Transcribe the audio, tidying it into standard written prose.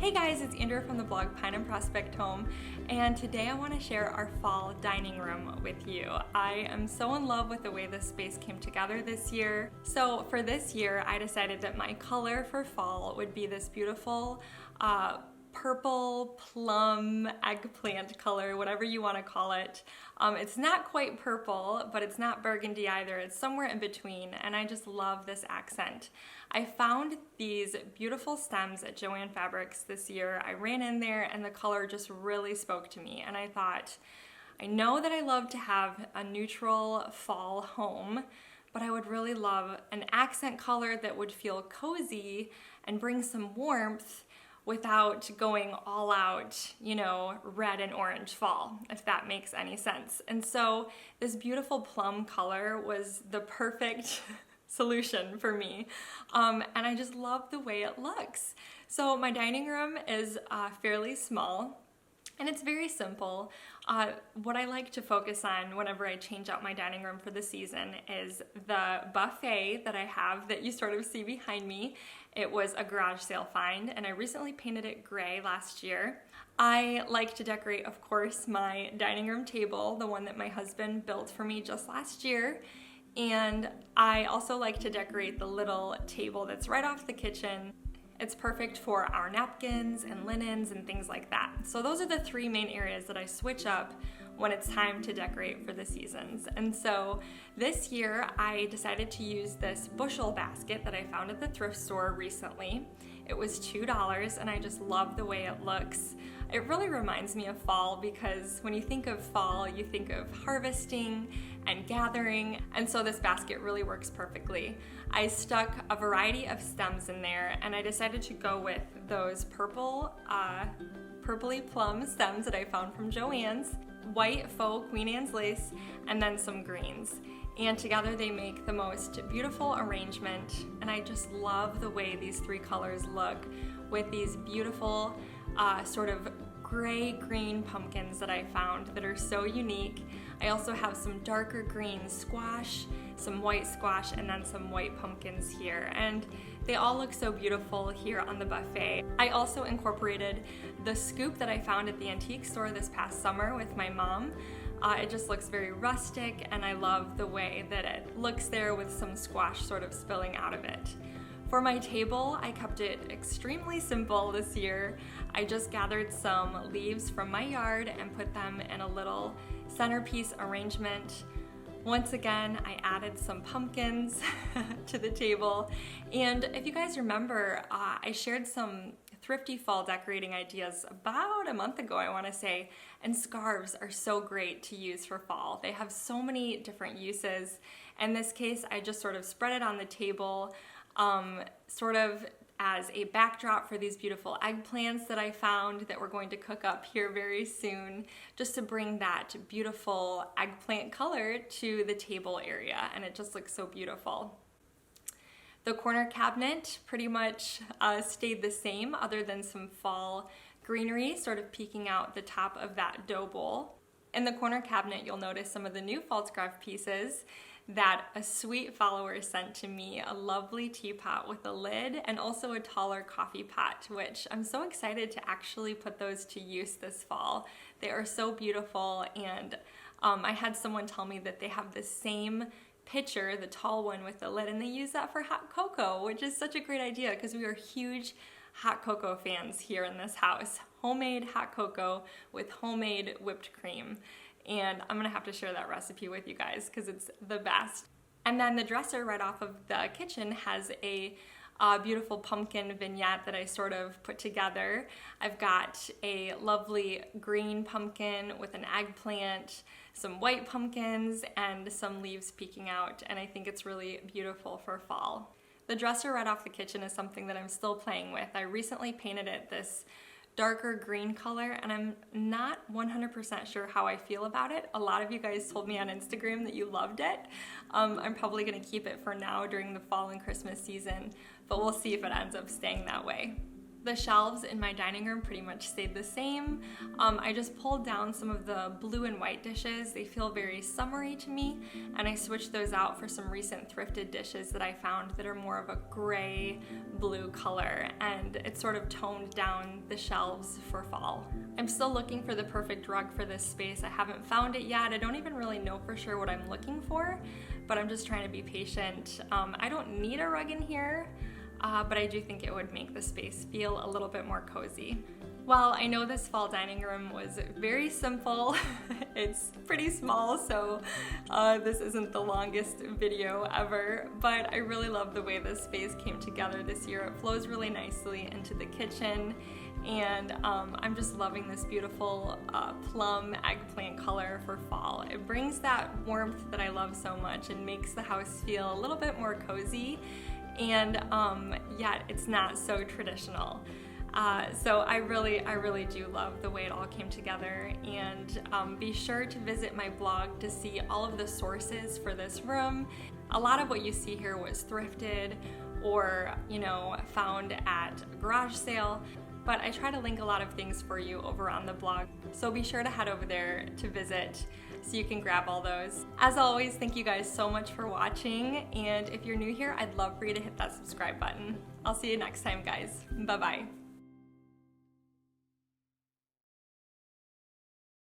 Hey guys, it's Andrea from the blog Pine and Prospect Home, and today I want to share our fall dining room with you. I am so in love with the way this space came together this year. So for this year, I decided that my color for fall would be this beautiful purple plum eggplant color, whatever you want to call it. It's not quite purple, but it's not burgundy either. It's somewhere in between, and I just love this accent. I found these beautiful stems at Joann Fabrics this year. I ran in there and the color just really spoke to me, and I thought, I know that I love to have a neutral fall home, but I would really love an accent color that would feel cozy and bring some warmth without going all out, red and orange fall, if that makes any sense. And so this beautiful plum color was the perfect solution for me. And I just love the way it looks. So my dining room is fairly small, and it's very simple. What I like to focus on whenever I change out my dining room for the season is the buffet that I have that you sort of see behind me. It was a garage sale find, and I recently painted it gray last year. I like to decorate, of course, my dining room table, the one that my husband built for me just last year. And I also like to decorate the little table that's right off the kitchen. It's perfect for our napkins and linens and things like that. So those are the three main areas that I switch up when it's time to decorate for the seasons. And so this year I decided to use this bushel basket that I found at the thrift store recently. It was $2 and I just love the way it looks. It really reminds me of fall because when you think of fall, you think of harvesting and gathering, and so this basket really works perfectly. I stuck a variety of stems in there, and I decided to go with those purpley plum stems that I found from Joann's, white faux Queen Anne's lace, and then some greens. And together they make the most beautiful arrangement, and I just love the way these three colors look with these beautiful sort of gray-green pumpkins that I found that are so unique. I also have some darker green squash, some white squash, and then some white pumpkins here, and they all look so beautiful here on the buffet. I also incorporated the scoop that I found at the antique store this past summer with my mom. It just looks very rustic, and I love the way that it looks there with some squash sort of spilling out of it. For my table, I kept it extremely simple this year. I just gathered some leaves from my yard and put them in a little centerpiece arrangement. Once again, I added some pumpkins to the table. And if you guys remember, I shared some Thrifty fall decorating ideas about a month ago, I want to say, and scarves are so great to use for fall. They have so many different uses. In this case, I just sort of spread it on the table, sort of as a backdrop for these beautiful eggplants that I found that we're going to cook up here very soon, just to bring that beautiful eggplant color to the table area, and it just looks so beautiful. The corner cabinet pretty much stayed the same, other than some fall greenery sort of peeking out the top of that dough bowl. In the corner cabinet, you'll notice some of the new Falstaff pieces that a sweet follower sent to me, a lovely teapot with a lid and also a taller coffee pot, which I'm so excited to actually put those to use this fall. They are so beautiful, and I had someone tell me that they have the same pitcher, the tall one with the lid, and they use that for hot cocoa, which is such a great idea because we are huge hot cocoa fans here in this house. Homemade hot cocoa with homemade whipped cream. And I'm gonna have to share that recipe with you guys because it's the best. And then the dresser right off of the kitchen has a beautiful pumpkin vignette that I sort of put together. I've got a lovely green pumpkin with an eggplant, some white pumpkins, and some leaves peeking out, and I think it's really beautiful for fall. The dresser right off the kitchen is something that I'm still playing with. I recently painted it this darker green color, and I'm not 100% sure how I feel about it. A lot of you guys told me on Instagram that you loved it. I'm probably gonna keep it for now during the fall and Christmas season, but we'll see if it ends up staying that way. The shelves in my dining room pretty much stayed the same. I just pulled down some of the blue and white dishes. They feel very summery to me, and I switched those out for some recent thrifted dishes that I found that are more of a gray blue color, and it sort of toned down the shelves for fall. I'm still looking for the perfect rug for this space. I haven't found it yet. I don't even really know for sure what I'm looking for, but I'm just trying to be patient. I don't need a rug in here, but I do think it would make the space feel a little bit more cozy. Well, I know this fall dining room was very simple. It's pretty small, so this isn't the longest video ever, but I really love the way this space came together this year. It flows really nicely into the kitchen, and I'm just loving this beautiful plum eggplant color for fall. It brings that warmth that I love so much and makes the house feel a little bit more cozy, and yet it's not so traditional. So I really do love the way it all came together, and be sure to visit my blog to see all of the sources for this room. A lot of what you see here was thrifted or, you know, found at a garage sale, but I try to link a lot of things for you over on the blog, so be sure to head over there to visit so you can grab all those. As always, thank you guys so much for watching, and if you're new here, I'd love for you to hit that subscribe button. I'll see you next time, guys. Bye-bye.